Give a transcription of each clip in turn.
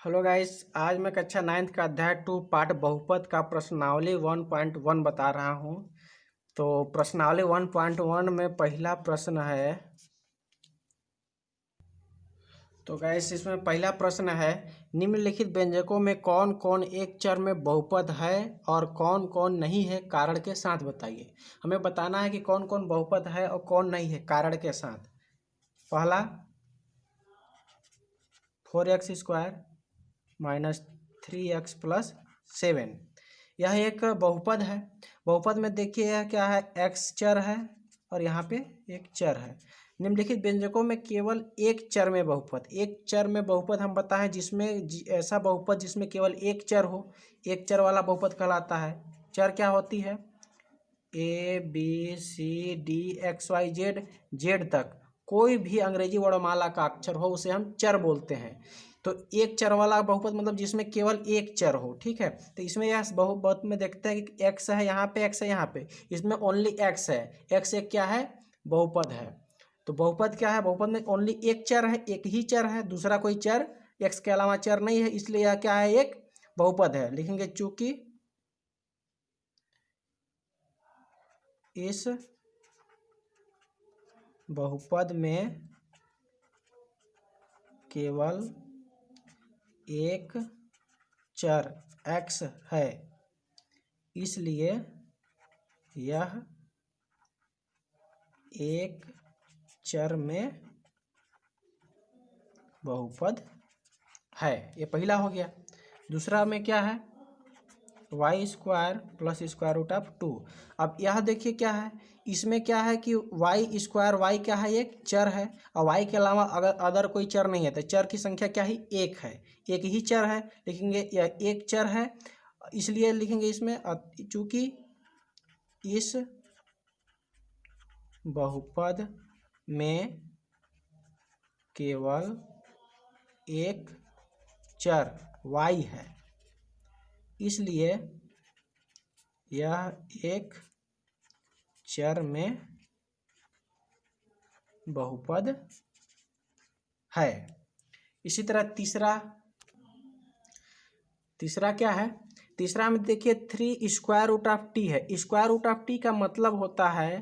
Hello guys, आज मैं कक्षा 9th का अध्याय 2 पाठ बहुपद का प्रश्नावली 1.1 बता रहा हूँ। तो प्रश्नावली 1.1 में पहला प्रश्न है। तो गाइस, इसमें पहला प्रश्न है, निम्नलिखित व्यंजकों में कौन कौन एक चर में बहुपद है और कौन कौन नहीं है, कारण के साथ बताइए। हमें बताना है कि कौन कौन बहुपद है और कौन नहीं है, कारण के साथ। पहला 4x² माइनस 3x प्लस 7, यह एक बहुपद है। बहुपद में देखिए यह क्या है, x चर है और यहाँ पे एक चर है। निम्नलिखित व्यंजकों में केवल एक चर में बहुपद, एक चर में बहुपद हम बताएं जिसमें ऐसा बहुपद जिसमें केवल एक चर हो, एक चर वाला बहुपद कहलाता है। चर क्या होती है, A B C D X Y Z, Z तक कोई भी अंग्रेजी वर्णमाला का अक्षर हो उसे हम चर बोलते हैं। तो एक चर वाला बहुपद मतलब जिसमें केवल एक चर हो, ठीक है। तो इसमें यह बहुपद में देखते हैं कि x है यहाँ पे, x है यहाँ पे, इसमें ओनली x है, x एक क्या है, बहुपद है। तो बहुपद क्या है, बहुपद में ओनली एक चर है, एक ही चर है, दूसरा कोई चर x के अलावा चर नहीं है, इसलिए यह क्या है, एक बहुपद है। लिखेंगे चूंकि इस बहुपद में केवल एक चर x है, इसलिए यह एक चर में बहुपद है। ये पहला हो गया। दूसरा में क्या है, y² plus square root of 2। अब यह देखिए क्या है, इसमें क्या है कि y² y क्या है, एक चर है और y के अलावा अगर अदर कोई चर नहीं है तो चर की संख्या क्या है, एक है, एक ही चर है। लिखेंगे यह एक चर है, इसलिए लिखेंगे इसमें चूंकि इस बहुपद में केवल एक चर y है, इसलिए यह एक चर में बहुपद है। इसी तरह तीसरा क्या है, तीसरा में देखिए 3 स्क्वायर रूट ऑफ टी है। स्क्वायर रूट ऑफ टी का मतलब होता है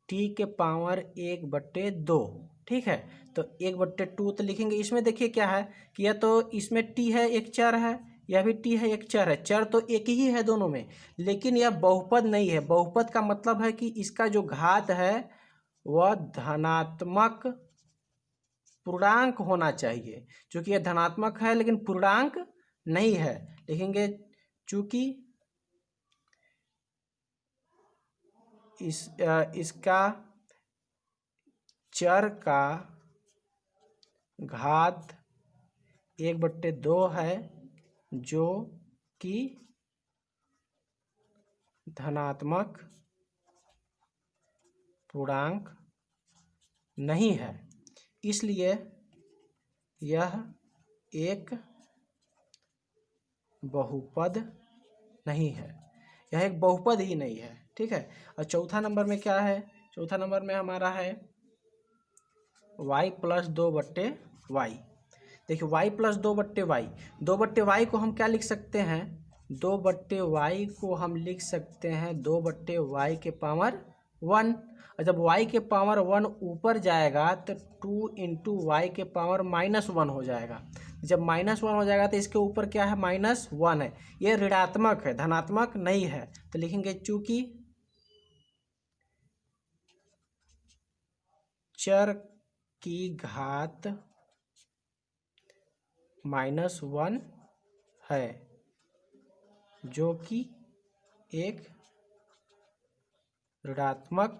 टी के पावर 1/2, ठीक है। तो 1/2 तो लिखेंगे। इसमें देखिए क्या है कि यह तो इसमें टी है, एक चर है, यह भी टी है, एक चर है, चर तो एक ही है दोनों में, लेकिन यह बहुपद नहीं है। बहुपद का मतलब है कि इसका जो घात है वह धनात्मक पूर्णांक होना चाहिए, क्योंकि यह धनात्मक है लेकिन पूर्णांक नहीं है। लिखेंगे चूंकि इसका चर का घात 1/2 है, जो कि धनात्मक पूर्णांक नहीं है, इसलिए यह एक बहुपद नहीं है, यह एक बहुपद ही नहीं है, ठीक है। और चौथा नंबर में क्या है, चौथा नंबर में हमारा है y प्लस 2/y। देखिए y प्लस 2/y, 2/y को हम क्या लिख सकते हैं, 2/y को हम लिख सकते हैं 2/y के पावर 1। और जब y के पावर 1 ऊपर जाएगा तो 2 इंटू वाई के पावर -1 हो जाएगा। जब -1 हो जाएगा तो इसके ऊपर क्या है, -1 है, ये ऋणात्मक है, धनात्मक नहीं है। तो लिखेंगे चूंकि चर की घात -1 है, जो कि एक ऋणात्मक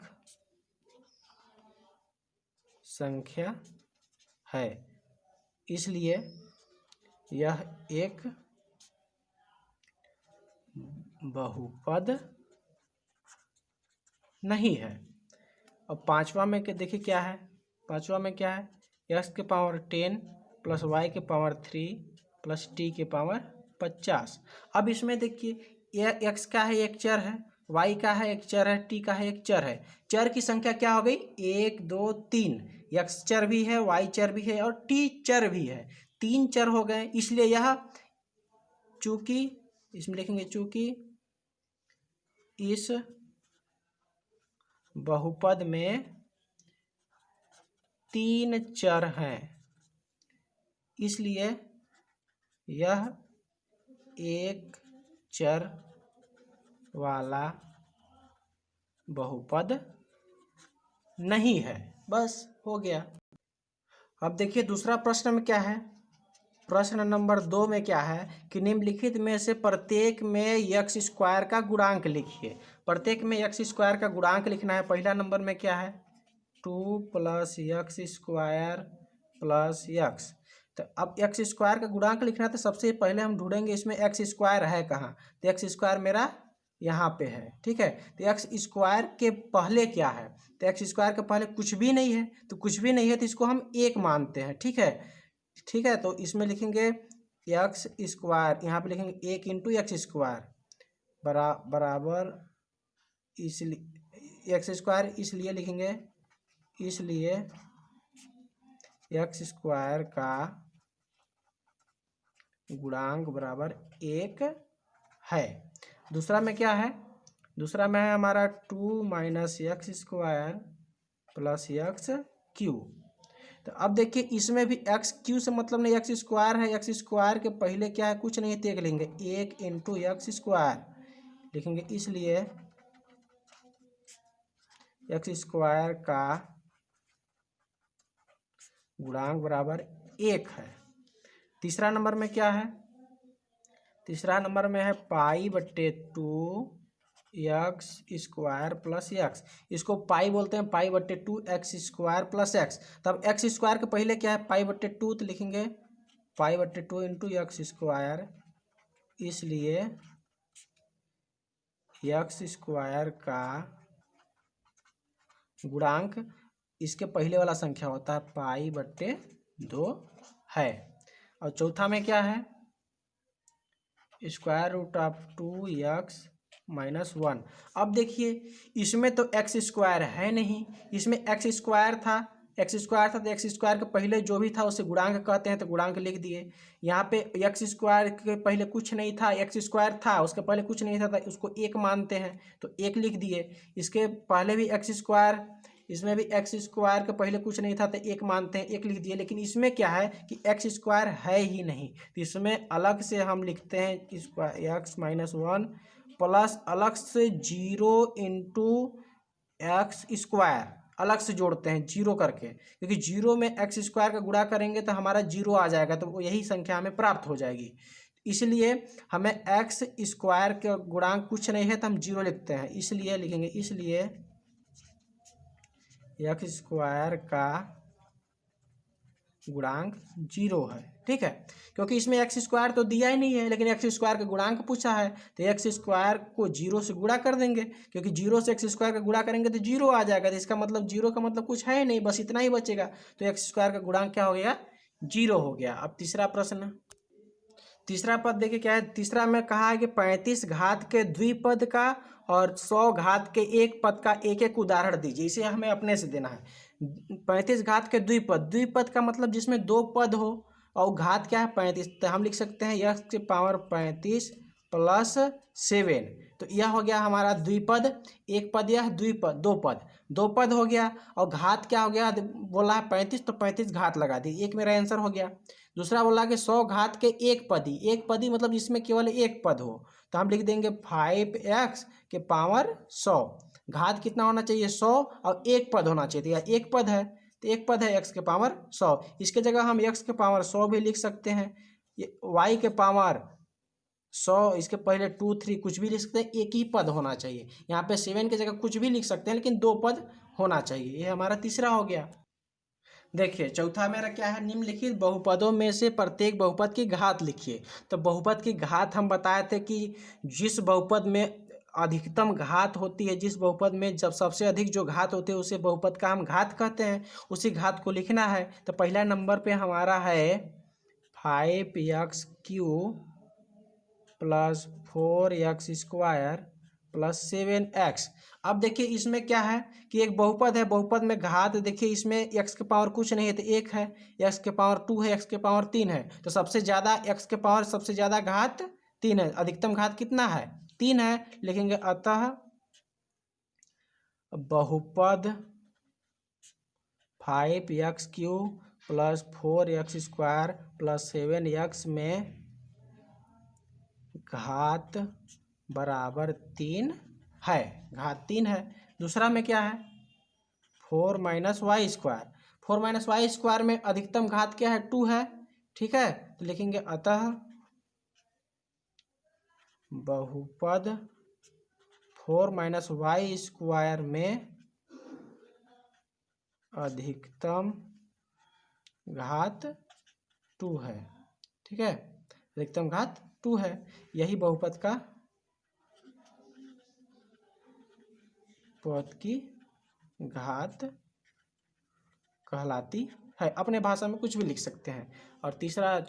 संख्या है, इसलिए यह एक बहुपद नहीं है। और पांचवा में देखिए क्या है, पांचवा में क्या है, x के पावर 10 प्लस y के पावर 3 प्लस t के पावर 50। अब इसमें देखिए यह x का है, एक चर है, y का है, एक चर है, t का है, एक चर है। चर की संख्या क्या हो गई, 1 2 3, x चर भी है, y चर भी है और t चर भी है। तीन चर हो गए, इसलिए यह चूंकि इसमें लिखेंगे चूंकि इस बहुपद में तीन चर हैं, इसलिए यह एक चर वाला बहुपद नहीं है। बस हो गया। अब देखिए दूसरा प्रश्न में क्या है। प्रश्न नंबर 2 में क्या है कि निम्नलिखित में से प्रत्येक में एक्स स्क्वायर का गुणांक लिखिए। प्रत्येक में एक्स स्क्वायर का गुणांक लिखना है। पहला नंबर में क्या है 2 plus x square plus x. तो अब एक्स स्क्वायर का गुणांक लिखना है तो सबसे पहले हम ढूंढेंगे इसमें एक्स स्क्वायर है कहाँ। तो एक्स स्क्वायर मेरा यहाँ पे है, ठीक है। तो एक्स स्क्वायर के पहले क्या है, तो एक्स स्क्वायर के पहले कुछ भी नहीं है, तो कुछ भी नहीं है तो इसको हम एक मानते हैं, ठीक है। ठीक है, तो इसमें लिखेंगे एक्स स्क्वायर, यहाँ पे लिखेंगे एक इंटू एक्स स्क्वायर बराबर, इसलिए एक्स स्क्वायर इसलिए लिखेंगे, इसलिए एक्स स्क्वायर का गुणांक बराबर एक है। दूसरा में क्या है, दूसरा में है हमारा 2 minus x square plus x Q. तो अब देखिए इसमें भी एक्स क्यू से मतलब नहीं, एक्स स्क्वायर है, एक्स स्क्वायर के पहले क्या है कुछ नहीं है, तो एक लेंगे एक इंटू एक्स स्क्वायर लिखेंगे, इसलिए एक्स स्क्वायर का गुणांक बराबर एक है। तीसरा नंबर में क्या है, तीसरा नंबर में है पाई बट्टे 2 एक्स स्क्वायर प्लस एक्स। इसको पाई बोलते हैं, पाई बट्टे 2 एक्स स्क्वायर प्लस एक्स। तब एक्स स्क्वायर के पहले क्या है पाई बट्टे 2, तो लिखेंगे पाई बट्टे 2 इंटू एक्स स्क्वायर, इसलिए एक्स स्क्वायर का गुणांक इसके पहले वाला संख्या होता है पाई बट्टे 2 है। और चौथा में क्या है square root of 2 x minus 1। अब देखिए इसमें तो एक्स स्क्वायर है नहीं, इसमें एक्स स्क्वायर था, एक्स स्क्वायर था तो एक्स स्क्वायर के पहले जो भी था उसे गुणांक कहते हैं, तो गुणांक लिख दिए। यहाँ पे एक्स स्क्वायर के पहले कुछ नहीं था, एक्स स्क्वायर था उसके पहले कुछ नहीं था तो उसको एक मानते हैं, तो एक लिख दिए। इसके पहले भी एक्स स्क्वायर, इसमें भी एक्स स्क्वायर के पहले कुछ नहीं था तो एक मानते हैं, एक लिख दिए। लेकिन इसमें क्या है कि एक्स स्क्वायर है ही नहीं, तो इसमें अलग से हम लिखते हैं स्क्वायर एक्स माइनस 1 प्लस अलग से 0 इंटू एक्स स्क्वायर, अलग से जोड़ते हैं जीरो करके, क्योंकि जीरो में एक्स स्क्वायर का गुणा करेंगे तो हमारा जीरो आ जाएगा, तो यही संख्या हमें प्राप्त हो जाएगी। इसलिए हमें एक्स स्क्वायर के गुणांक कुछ नहीं है तो हम जीरो लिखते हैं, इसलिए लिखेंगे इसलिए एक्स स्क्वायर का गुणांक जीरो है, ठीक है। क्योंकि इसमें एक्स स्क्वायर तो दिया ही नहीं है, लेकिन एक्स स्क्वायर का गुणांक पूछा है, तो एक्स स्क्वायर को जीरो से गुणा कर देंगे, क्योंकि जीरो से एक्स स्क्वायर का गुणा करेंगे तो जीरो आ जाएगा, तो इसका मतलब जीरो का मतलब कुछ है ही नहीं, बस इतना ही बचेगा। तो एक्स स्क्वायर का गुणांक क्या हो गया जीरो हो गया। अब तीसरा प्रश्न, तीसरा पद देखिए क्या है। तीसरा में कहा है कि 35 घात के द्विपद का और 100 घात के एक पद का एक एक उदाहरण दीजिए। इसे हमें अपने से देना है। 35 घात के द्विपद, द्विपद का मतलब जिसमें दो पद हो, और घात क्या है 35, तो हम लिख सकते हैं एक्स के पावर 35 प्लस 7। तो यह हो गया हमारा द्विपद। एक पद यह द्विपद, दो पद हो गया। और घात क्या हो गया, बोला है 35 तो 35 घात लगा दी, एक मेरा आंसर हो गया। दूसरा बोला कि 100 घात के एक पदी मतलब जिसमें केवल एक पद हो, तो हम लिख देंगे 5x के पावर 100। घात कितना होना चाहिए 100, और एक पद होना चाहिए, तो यह एक पद है, तो एक पद है x के पावर 100। इसके जगह हम x के पावर 100 भी लिख सकते हैं, ये y के पावर 100, इसके पहले 2 3 कुछ भी लिख सकते हैं, एक ही पद होना चाहिए। यहाँ पे 7 की जगह कुछ भी लिख सकते हैं, लेकिन दो पद होना चाहिए। ये हमारा तीसरा हो गया। देखिए चौथा मेरा क्या है, निम्नलिखित बहुपदों में से प्रत्येक बहुपद की घात लिखिए। तो बहुपद की घात हम बताए थे कि जिस बहुपद में अधिकतम घात होती है, जिस बहुपद में जब सबसे अधिक जो घात होती है उसे बहुपद का हम घात कहते हैं, उसी घात को लिखना है। तो पहला नंबर पे हमारा है 5x³ plus 4x² plus 7x। अब देखिए इसमें क्या है कि एक बहुपद है, बहुपद में घात देखिए इसमें x के पावर कुछ नहीं है तो 1 है, x के पावर 2 है, x के पावर 3 है, तो सबसे ज़्यादा x के पावर सबसे ज़्यादा घात 3 है, अधिकतम घात कितना है 3 है। लिखेंगे अतः बहुपद 5x³ plus 4x² plus 7x में घात बराबर 3 है, घात 3 है। दूसरा में क्या है 4 - y², 4 - y² में अधिकतम घात क्या है 2 है, ठीक है। तो लिखेंगे अतः बहुपद 4 - y² में अधिकतम घात 2 है, ठीक है, अधिकतम घात 2 है। यही बहुपद का पद की घात कहलाती है। अपने भाषा में कुछ भी लिख सकते हैं। और तीसरा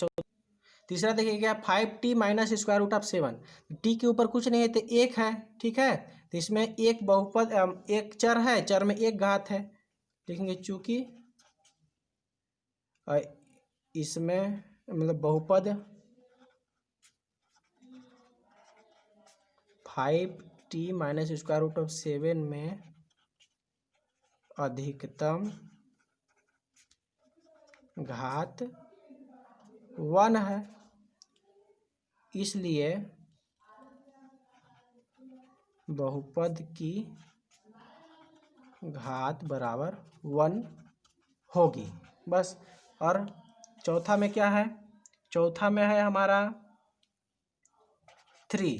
देखिए क्या 5t - √7। टी के ऊपर कुछ नहीं है तो 1 है, ठीक है। तो इसमें एक बहुपद एक चर है, चर में एक घात है, लिखेंगे चूंकि इसमें मतलब बहुपद 5t - √7 में अधिकतम घात 1 है, इसलिए बहुपद की घात बराबर 1 होगी, बस। और चौथा में क्या है, चौथा में है हमारा 3।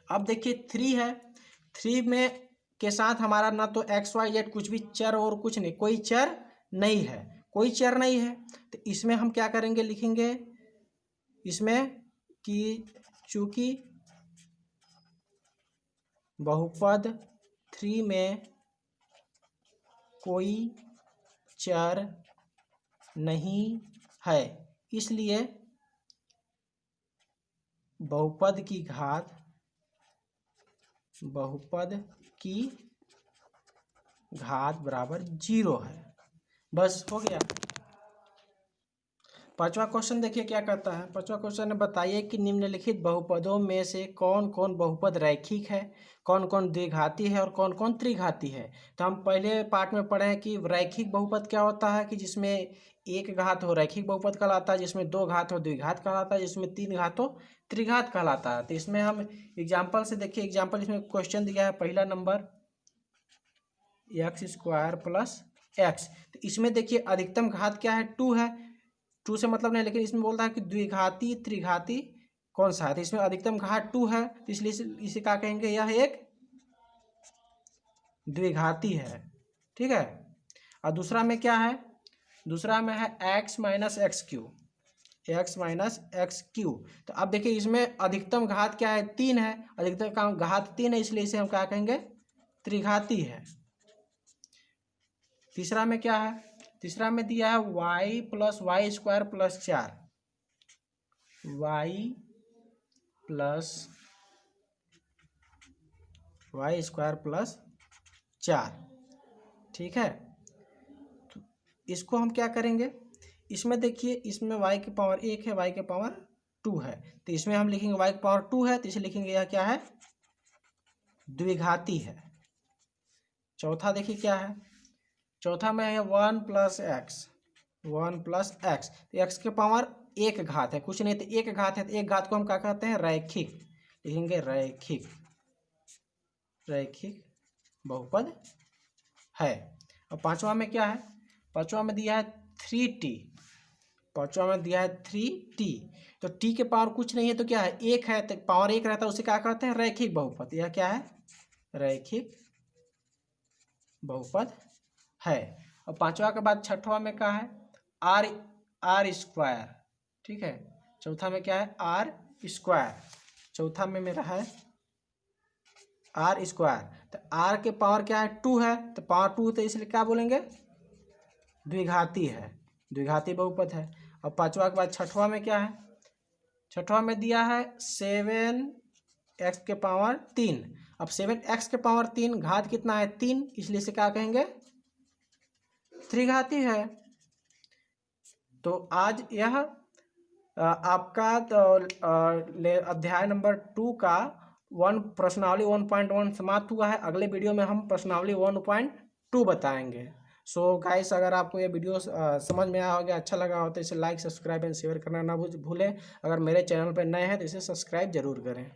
अब देखिए 3 है, 3 में के साथ हमारा ना तो XYZ कुछ भी चर और कुछ नहीं, कोई चर नहीं है, कोई चर नहीं है। तो इसमें हम क्या करेंगे, लिखेंगे इसमें कि चूंकि बहुपद 3 में कोई चर नहीं है, इसलिए बहुपद की घात बराबर 0 है, बस हो गया। पांचवा क्वेश्चन देखिए क्या कहता है। पांचवा क्वेश्चन है बताइए कि निम्नलिखित बहुपदों में से कौन कौन बहुपद रैखिक है, कौन कौन द्विघाती है और कौन कौन त्रिघाती है। तो हम पहले पार्ट में पढ़े हैं कि रैखिक बहुपद क्या होता है, कि जिसमें एक घात हो रैखिक बहुपद कहलाता है, जिसमें 2 घात हो द्विघात कहलाता है, जिसमें 3 घात हो त्रिघात कहलाता है। तो इसमें हम एग्जाम्पल से देखिए, एग्जाम्पल इसमें क्वेश्चन दिया है, पहला नंबर x² प्लस x। तो इसमें देखिए अधिकतम घात क्या है 2 है, 2 से मतलब नहीं, लेकिन इसमें बोलता है कि द्विघाती त्रिघाती कौन सा है। तो इसमें अधिकतम घात 2 है, तो इसलिए इसे क्या कहेंगे, यह एक द्विघाती है, ठीक है। और दूसरा में क्या है, दूसरा में है x - x³, x - x³। तो अब देखिए इसमें अधिकतम घात क्या है 3 है, अधिकतम घात 3 है, इसलिए इसे हम क्या कहेंगे त्रिघाती है। तीसरा में क्या है, तीसरा में दिया है y + y² plus 4, y + y² plus 4, ठीक है। तो इसको हम क्या करेंगे, इसमें देखिए इसमें y की पावर 1 है, y की पावर 2 है, तो इसमें हम लिखेंगे y की पावर 2 है, तो इसे लिखेंगे यह क्या है द्विघाती है। चौथा देखिए क्या है, चौथा में है 1 + x, 1 + x। तो x के पावर 1 घात है, कुछ नहीं तो 1 घात है, तो 1 घात को हम क्या कहते हैं रैखिक, लिखेंगे रैखिक, रैखिक बहुपद है। और पांचवा में क्या है, पांचवा में दिया है 3t, पांचवा में दिया है 3t। तो t के पावर कुछ नहीं है तो क्या है 1 है, तो पावर 1 रहता है उसे क्या कहते हैं रैखिक बहुपद। यह क्या है रैखिक बहुपद है। और पांचवा के बाद छठवा में क्या है r², ठीक है। चौथा में क्या है r², चौथा में मेरा है r²। तो r के पावर क्या है 2 है, तो पावर 2 तो इसलिए क्या बोलेंगे द्विघाती है, द्विघाती बहुपद है। और पांचवा के बाद छठवा में क्या है, छठवा में दिया है 7 एक्स के पावर 3। अब 7x के पावर 3 घात कितना है 3, इसलिए से क्या कहेंगे त्रिघाती है। तो आज यह आपका अध्याय नंबर 2 का प्रश्नावली 1.1 समाप्त हुआ है। अगले वीडियो में हम प्रश्नावली 1.2 बताएंगे। सो गाइस, अगर आपको ये वीडियो समझ में आया होगा, अच्छा लगा हो तो इसे लाइक, सब्सक्राइब एंड शेयर करना ना भूलें। अगर मेरे चैनल पर नए हैं तो इसे सब्सक्राइब जरूर करें।